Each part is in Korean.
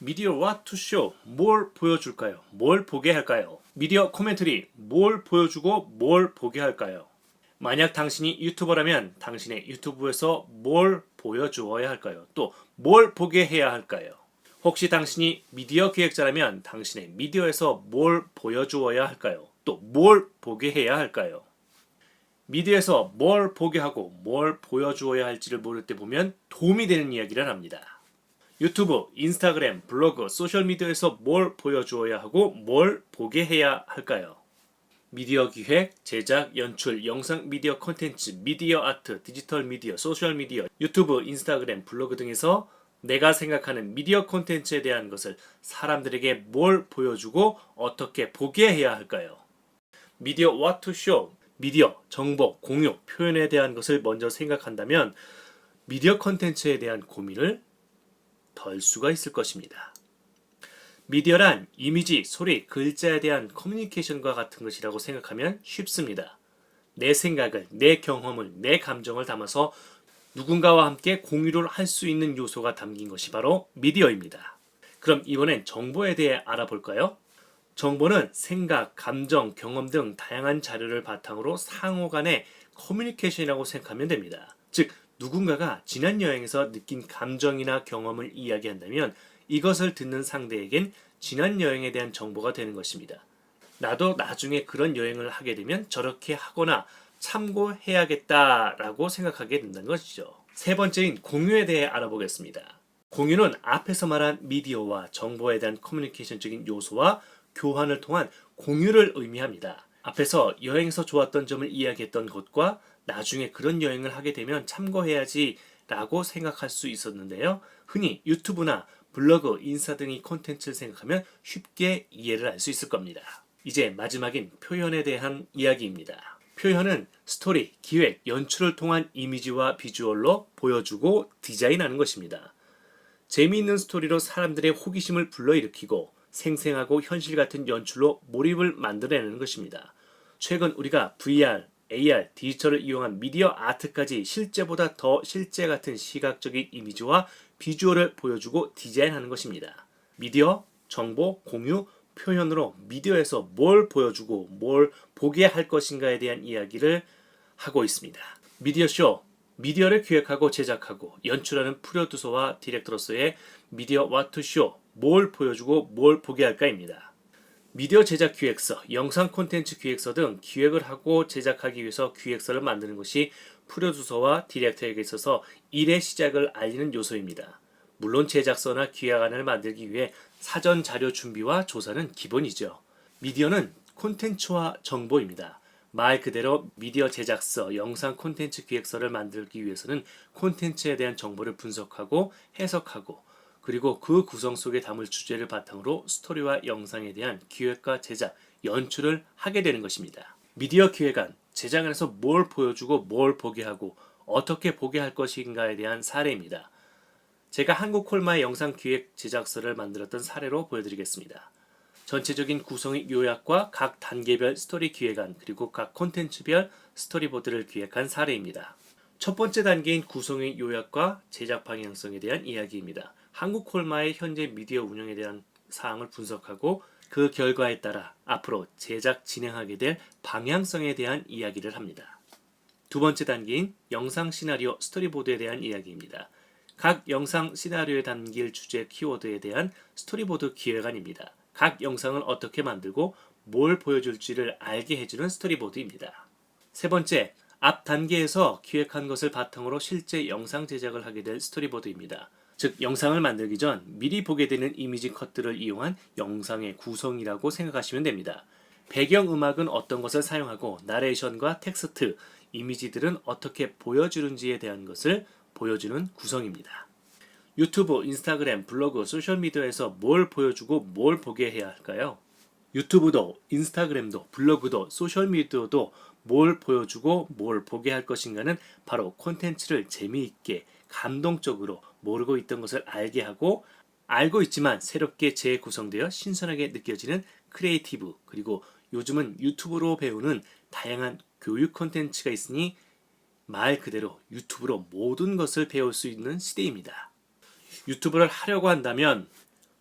미디어 what to show, 뭘 보여줄까요? 뭘 보게 할까요? 미디어 코멘터리, 뭘 보여주고 뭘 보게 할까요? 만약 당신이 유튜버라면 당신의 유튜브에서 뭘 보여주어야 할까요? 또 뭘 보게 해야 할까요? 혹시 당신이 미디어 기획자라면 당신의 미디어에서 뭘 보여주어야 할까요? 또 뭘 보게 해야 할까요? 미디어에서 뭘 보게 하고 뭘 보여주어야 할지를 모를 때 보면 도움이 되는 이야기를 합니다. 유튜브, 인스타그램, 블로그, 소셜미디어에서 뭘 보여주어야 하고 뭘 보게 해야 할까요? 미디어 기획, 제작, 연출, 영상 미디어 콘텐츠, 미디어 아트, 디지털 미디어, 소셜미디어, 유튜브, 인스타그램, 블로그 등에서 내가 생각하는 미디어 콘텐츠에 대한 것을 사람들에게 뭘 보여주고 어떻게 보게 해야 할까요? 미디어 what to show, 미디어, 정보, 공유, 표현에 대한 것을 먼저 생각한다면 미디어 콘텐츠에 대한 고민을 덜 수가 있을 것입니다. 미디어란 이미지, 소리, 글자에 대한 커뮤니케이션과 같은 것이라고 생각하면 쉽습니다. 내 생각을, 내 경험을, 내 감정을 담아서 누군가와 함께 공유를 할 수 있는 요소가 담긴 것이 바로 미디어입니다. 그럼 이번엔 정보에 대해 알아볼까요? 정보는 생각, 감정, 경험 등 다양한 자료를 바탕으로 상호 간의 커뮤니케이션이라고 생각하면 됩니다. 즉, 누군가가 지난 여행에서 느낀 감정이나 경험을 이야기한다면 이것을 듣는 상대에겐 지난 여행에 대한 정보가 되는 것입니다. 나도 나중에 그런 여행을 하게 되면 저렇게 하거나 참고해야겠다라고 생각하게 된다는 것이죠. 세 번째인 공유에 대해 알아보겠습니다. 공유는 앞에서 말한 미디어와 정보에 대한 커뮤니케이션적인 요소와 교환을 통한 공유를 의미합니다. 앞에서 여행에서 좋았던 점을 이야기했던 것과 나중에 그런 여행을 하게 되면 참고해야지 라고 생각할 수 있었는데요. 흔히 유튜브나 블로그, 인스타 등의 콘텐츠를 생각하면 쉽게 이해를 할 수 있을 겁니다. 이제 마지막인 표현에 대한 이야기입니다. 표현은 스토리, 기획, 연출을 통한 이미지와 비주얼로 보여주고 디자인하는 것입니다. 재미있는 스토리로 사람들의 호기심을 불러일으키고 생생하고 현실 같은 연출로 몰입을 만들어내는 것입니다. 최근 우리가 VR, AR, 디지털을 이용한 미디어 아트까지 실제보다 더 실제 같은 시각적인 이미지와 비주얼을 보여주고 디자인하는 것입니다. 미디어, 정보, 공유, 표현으로 미디어에서 뭘 보여주고 뭘 보게 할 것인가에 대한 이야기를 하고 있습니다. 미디어쇼, 미디어를 기획하고 제작하고 연출하는 프로듀서와 디렉터로서의 미디어 what to show, 뭘 보여주고 뭘 보게 할까입니다. 미디어 제작 기획서, 영상 콘텐츠 기획서 등 기획을 하고 제작하기 위해서 기획서를 만드는 것이 프로듀서와 디렉터에게 있어서 일의 시작을 알리는 요소입니다. 물론 제작서나 기획안을 만들기 위해 사전 자료 준비와 조사는 기본이죠. 미디어는 콘텐츠와 정보입니다. 말 그대로 미디어 제작서, 영상 콘텐츠 기획서를 만들기 위해서는 콘텐츠에 대한 정보를 분석하고 해석하고 그리고 그 구성 속에 담을 주제를 바탕으로 스토리와 영상에 대한 기획과 제작, 연출을 하게 되는 것입니다. 미디어 기획안, 제작안에서 뭘 보여주고 뭘 보게 하고 어떻게 보게 할 것인가에 대한 사례입니다. 제가 한국콜마의 영상 기획 제작서를 만들었던 사례로 보여드리겠습니다. 전체적인 구성의 요약과 각 단계별 스토리 기획안 그리고 각 콘텐츠별 스토리보드를 기획한 사례입니다. 첫 번째 단계인 구성의 요약과 제작 방향성에 대한 이야기입니다. 한국콜마의 현재 미디어 운영에 대한 사항을 분석하고 그 결과에 따라 앞으로 제작 진행하게 될 방향성에 대한 이야기를 합니다. 두 번째 단계인 영상 시나리오 스토리보드에 대한 이야기입니다. 각 영상 시나리오에 담길 주제 키워드에 대한 스토리보드 기획안입니다. 각 영상을 어떻게 만들고 뭘 보여줄지를 알게 해주는 스토리보드입니다. 세 번째, 앞 단계에서 기획한 것을 바탕으로 실제 영상 제작을 하게 될 스토리보드입니다. 즉, 영상을 만들기 전 미리 보게 되는 이미지 컷들을 이용한 영상의 구성이라고 생각하시면 됩니다. 배경음악은 어떤 것을 사용하고 나레이션과 텍스트, 이미지들은 어떻게 보여주는지에 대한 것을 보여주는 구성입니다. 유튜브, 인스타그램, 블로그, 소셜미디어에서 뭘 보여주고 뭘 보게 해야 할까요? 유튜브도, 인스타그램도, 블로그도, 소셜미디어도 뭘 보여주고 뭘 보게 할 것인가는 바로 콘텐츠를 재미있게, 감동적으로 모르고 있던 것을 알게 하고 알고 있지만 새롭게 재구성되어 신선하게 느껴지는 크리에이티브 그리고 요즘은 유튜브로 배우는 다양한 교육 콘텐츠가 있으니 말 그대로 유튜브로 모든 것을 배울 수 있는 시대입니다. 유튜브를 하려고 한다면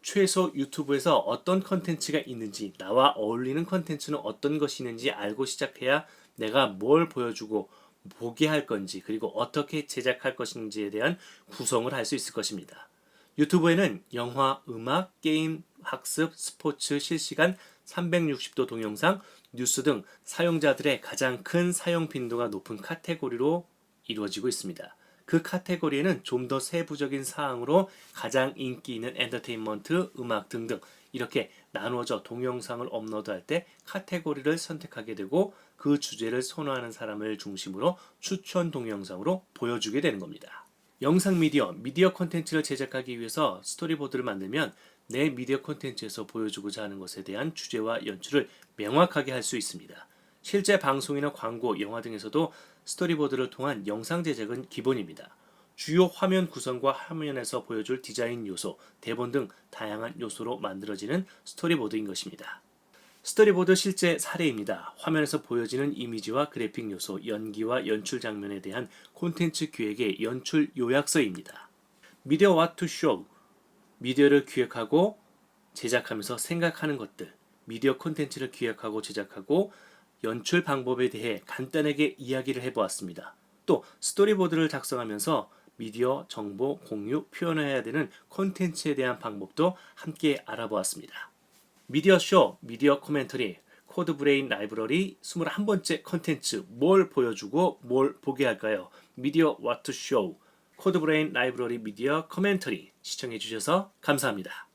최소 유튜브에서 어떤 컨텐츠가 있는지, 나와 어울리는 컨텐츠는 어떤 것이 있는지 알고 시작해야 내가 뭘 보여주고 보게 할 건지, 그리고 어떻게 제작할 것인지에 대한 구성을 할 수 있을 것입니다. 유튜브에는 영화, 음악, 게임, 학습, 스포츠, 실시간, 360도 동영상, 뉴스 등 사용자들의 가장 큰 사용 빈도가 높은 카테고리로 이루어지고 있습니다. 그 카테고리에는 좀 더 세부적인 사항으로 가장 인기 있는 엔터테인먼트, 음악 등등 이렇게 나누어져 동영상을 업로드할 때 카테고리를 선택하게 되고 그 주제를 선호하는 사람을 중심으로 추천 동영상으로 보여주게 되는 겁니다. 영상 미디어 콘텐츠를 제작하기 위해서 스토리보드를 만들면 내 미디어 콘텐츠에서 보여주고자 하는 것에 대한 주제와 연출을 명확하게 할 수 있습니다. 실제 방송이나 광고, 영화 등에서도 스토리보드를 통한 영상 제작은 기본입니다. 주요 화면 구성과 화면에서 보여줄 디자인 요소, 대본 등 다양한 요소로 만들어지는 스토리보드인 것입니다. 스토리보드 실제 사례입니다. 화면에서 보여지는 이미지와 그래픽 요소, 연기와 연출 장면에 대한 콘텐츠 기획의 연출 요약서입니다. 미디어 what to show, 미디어를 기획하고 제작하면서 생각하는 것들, 미디어 콘텐츠를 기획하고 제작하고 연출 방법에 대해 간단하게 이야기를 해보았습니다. 또 스토리보드를 작성하면서 미디어 정보 공유 표현해야 되는 콘텐츠에 대한 방법도 함께 알아보았습니다. 미디어 쇼, 미디어 코멘터리, 코드브레인 라이브러리 21번째 콘텐츠, 뭘 보여주고 뭘 보게 할까요? 미디어 what to show, 코드브레인 라이브러리 미디어 코멘터리 시청해 주셔서 감사합니다.